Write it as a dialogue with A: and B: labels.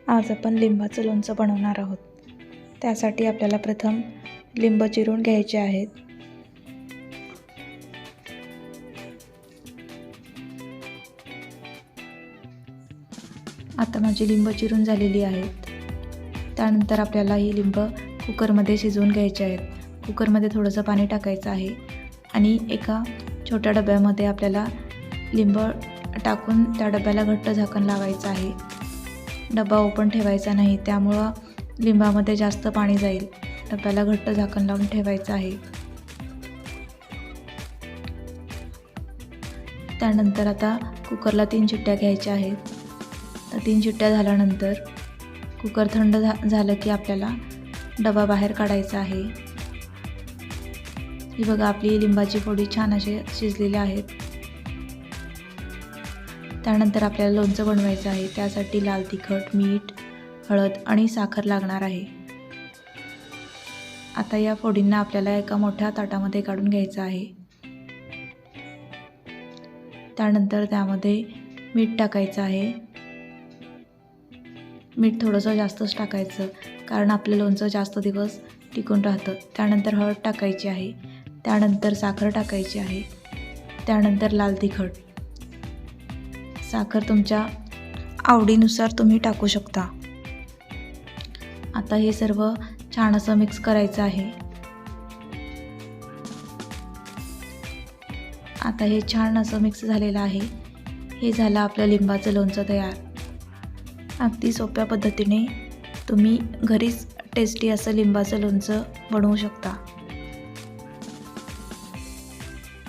A: आज आपण लिंबाचं लोणचं बनवणार आहोत. त्यासाठी आपल्याला प्रथम लिंब चिरून घ्यायचे आहेत. आता माझी लिंब चिरून झालेली आहेत. त्यानंतर आपल्याला ही लिंब कुकरमध्ये शिजवून घ्यायची आहेत. कुकरमध्ये थोडंसं पाणी टाकायचं आहे आणि एका छोट्या डब्यामध्ये आपल्याला लिंब टाकून त्या डब्याला घट्ट झाकण लावायचं आहे. डबा ओपन ठेवायचा नाही, त्यामुळं लिंबामध्ये जास्त पाणी जाईल. डब्याला घट्ट झाकण लावून ठेवायचं आहे. त्यानंतर आता कुकरला 3 शिट्ट्या घ्यायच्या आहेत. तर 3 शिट्ट्या झाल्यानंतर कुकर थंड झालं की आपल्याला डबा बाहेर काढायचा आहे. ही बघा, आपली लिंबाची फोडी छान असे शिजलेले आहेत. त्यानंतर आपल्याला लोणचं बनवायचं आहे. त्यासाठी लाल तिखट, मीठ, हळद आणि साखर लागणार आहे. आता या फोडींना आपल्याला एका मोठ्या ताटामध्ये काढून घ्यायचं आहे. त्यानंतर त्यामध्ये मीठ टाकायचं आहे. मीठ थोडंसं जास्तच टाकायचं, कारण आपलं लोणचं जास्त दिवस टिकून राहतं. त्यानंतर हळद टाकायची आहे. त्यानंतर साखर टाकायची आहे. त्यानंतर लाल तिखट. साखर तुमच्या आवडीनुसार तुम्ही टाकू शकता. आता हे सर्व छान असं मिक्स करायचं आहे. आता हे छान असं मिक्स झालेलं आहे. हे झालं आपलं लिंबाचं लोणचं तयार. अगदी सोप्या पद्धतीने तुम्ही घरीच टेस्टी असं लिंबाचं लोणचं बनवू शकता.